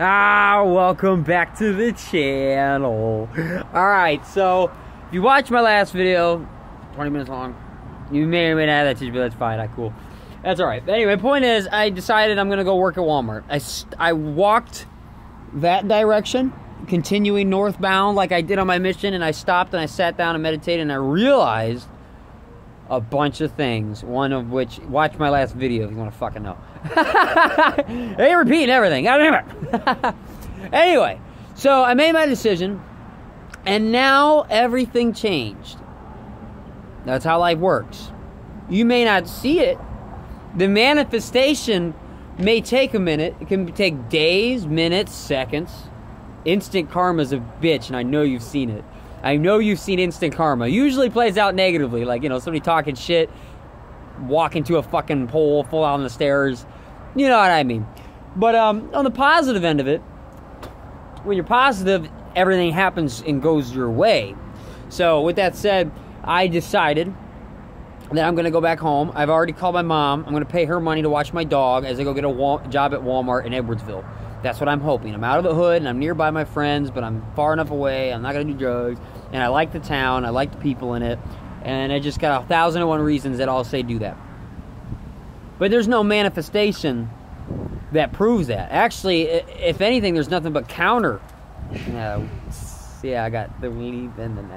Welcome back to the channel. Alright, so if you watched my last video, 20 minutes long, you may or may not have that teacher, but that's fine. Cool. That's alright. Anyway, point is, I decided I'm gonna go work at Walmart. I walked that direction, continuing northbound like I did on my mission, and I stopped and I sat down and meditated, and I realized a bunch of things. One of which, watch my last video if you want to fucking know. I ain't repeating everything. God damn it. Anyway, so I made my decision, and now everything changed. That's how life works. You may not see it. The manifestation may take a minute. It can take days, minutes, seconds. Instant karma's a bitch, and I know you've seen it. I know you've seen instant karma. Usually plays out negatively, like, you know, somebody talking shit, walk into a fucking pole, fall down the stairs. You know what I mean. But on the positive end of it, when you're positive, everything happens and goes your way. So with that said, I decided that I'm going to go back home. I've already called my mom. I'm going to pay her money to watch my dog as I go get a job at Walmart in Edwardsville. That's what I'm hoping. I'm out of the hood, and I'm nearby my friends, but I'm far enough away. I'm not going to do drugs. And I like the town. I like the people in it. And I just got 1,001 reasons that I'll say do that. But there's no manifestation that proves that. Actually, if anything, there's nothing but counter. Yeah, I got the weenie and then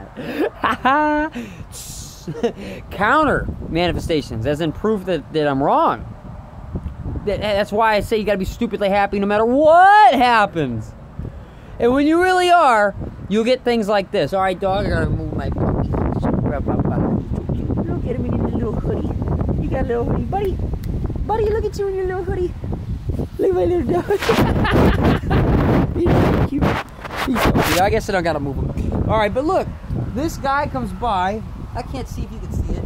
that. Counter manifestations, as in proof that I'm wrong. That's why I say you gotta be stupidly happy no matter what happens. And when you really are, you'll get things like this. Alright, dog, I gotta move my... Look at him in your little hoodie. You got a little hoodie. Buddy, look at you in your little hoodie. Look at my little dog. He's so cute. He's so cute. I guess I don't gotta move him. Alright, but look. This guy comes by. I can't see if you can see it.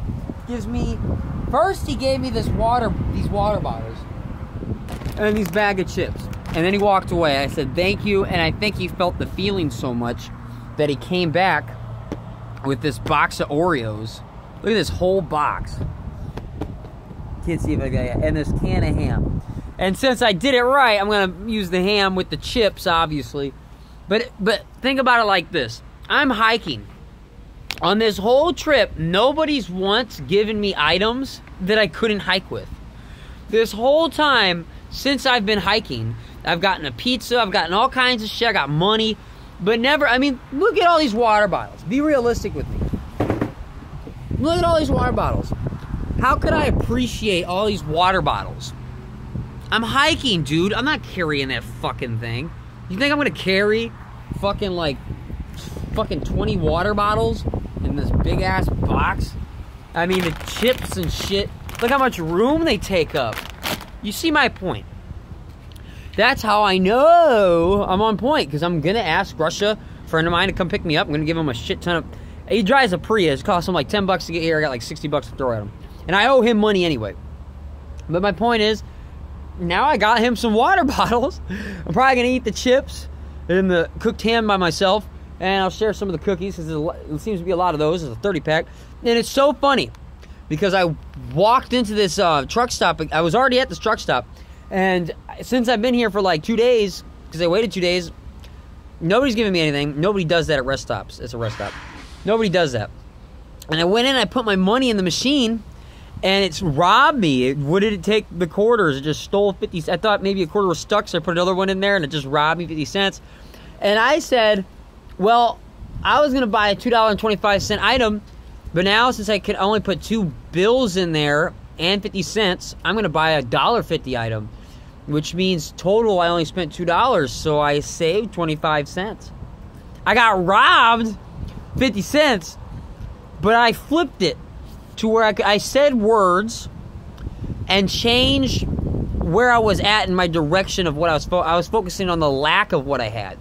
Gives me... First, he gave me these water bottles. And these bag of chips. And then he walked away. I said, thank you. And I think he felt the feeling so much that he came back with this box of Oreos. Look at this whole box. Can't see if I got it. And this can of ham. And since I did it right, I'm going to use the ham with the chips, obviously. But think about it like this. I'm hiking. On this whole trip, nobody's once given me items that I couldn't hike with. This whole time, since I've been hiking, I've gotten a pizza, I've gotten all kinds of shit, I got money, but never, I mean, look at all these water bottles. Be realistic with me. Look at all these water bottles. How could I appreciate all these water bottles? I'm hiking, dude. I'm not carrying that fucking thing. You think I'm gonna carry fucking 20 water bottles in this big ass box? I mean, the chips and shit. Look how much room they take up. You see my point. That's how I know I'm on point, because I'm going to ask Russia, a friend of mine, to come pick me up. I'm going to give him a shit ton of... He drives a Prius. It costs him like 10 bucks to get here. I got like 60 bucks to throw at him. And I owe him money anyway. But my point is, now I got him some water bottles. I'm probably going to eat the chips and the cooked ham by myself. And I'll share some of the cookies, because there seems to be a lot of those. It's a 30-pack. And it's so funny, because I walked into this truck stop. I was already at this truck stop. And since I've been here for like 2 days, because I waited 2 days, nobody's giving me anything. Nobody does that at rest stops. It's a rest stop. Nobody does that. And I went in, I put my money in the machine, and it's robbed me. What did it take the quarters? It just stole 50 cents. I thought maybe a quarter was stuck, so I put another one in there, and it just robbed me 50 cents. And I said, well, I was going to buy a $2.25 item, but now since I can only put 2 bills in there and 50 cents, I'm going to buy a $1.50 item, which means total I only spent $2, so I saved 25 cents. I got robbed 50 cents, but I flipped it to where I said words and changed where I was at in my direction of what I was focusing on the lack of what I had.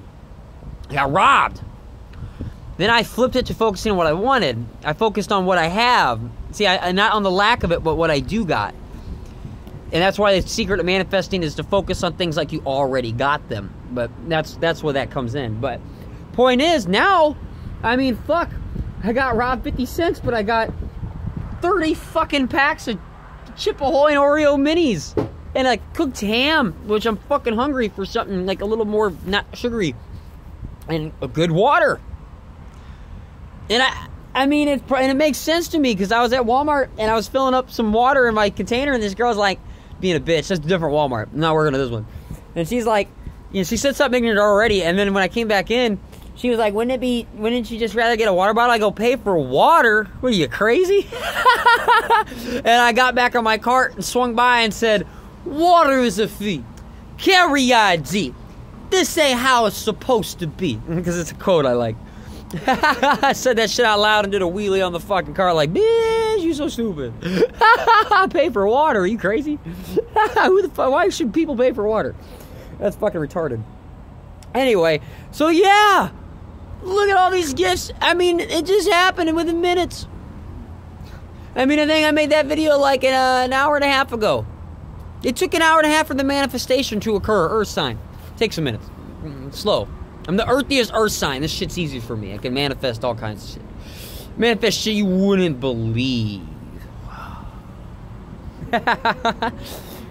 I got robbed. Then I flipped it to focusing on what I wanted. I focused on what I have. See, I not on the lack of it, but what I do got. And that's why the secret of manifesting is to focus on things like you already got them. But that's where that comes in. But point is, now, I mean, fuck. I got robbed 50 cents, but I got 30 fucking packs of Chip Ahoy and Oreo minis. and a cooked ham, which I'm fucking hungry for something like a little more not sugary, and a good water. And I mean, it makes sense to me because I was at Walmart and I was filling up some water in my container, and this girl's like, being a bitch, that's a different Walmart. I'm not working at this one. And she's like, you know, she said something ignorant already, and then when I came back in, she was like, wouldn't you just rather get a water bottle? I go, pay for water? What are you, crazy? And I got back on my cart and swung by and said, water is a fee. Carry ID. This ain't how it's supposed to be. Because it's a code I like. I said that shit out loud and did a wheelie on the fucking car like, bitch, you so stupid. Pay for water, are you crazy? Who the fuck? Why should people pay for water? That's fucking retarded. Anyway, so yeah, look at all these gifts. I mean, it just happened within minutes. I mean, I think I made that video like an hour and a half ago. It took an hour and a half for the manifestation to occur. Earth sign. Takes some minutes. Slow. I'm the earthiest earth sign. This shit's easy for me. I can manifest all kinds of shit. Manifest shit you wouldn't believe. But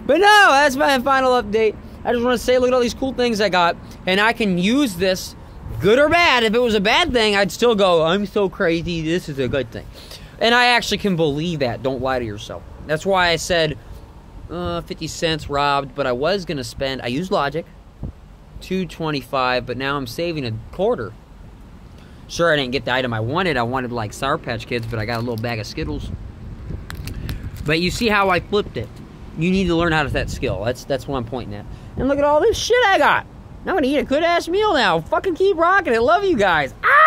no, that's my final update. I just want to say, look at all these cool things I got. And I can use this, good or bad. If it was a bad thing, I'd still go, I'm so crazy, this is a good thing. And I actually can believe that. Don't lie to yourself. That's why I said 50 cents robbed. But I was going to spend, I used logic. $2.25, but now I'm saving a quarter. Sure, I didn't get the item I wanted. I wanted like Sour Patch Kids, but I got a little bag of Skittles. But you see how I flipped it. You need to learn how to that skill. That's what I'm pointing at. And look at all this shit I got. I'm gonna eat a good ass meal now. Fucking keep rocking it. Love you guys. Ah!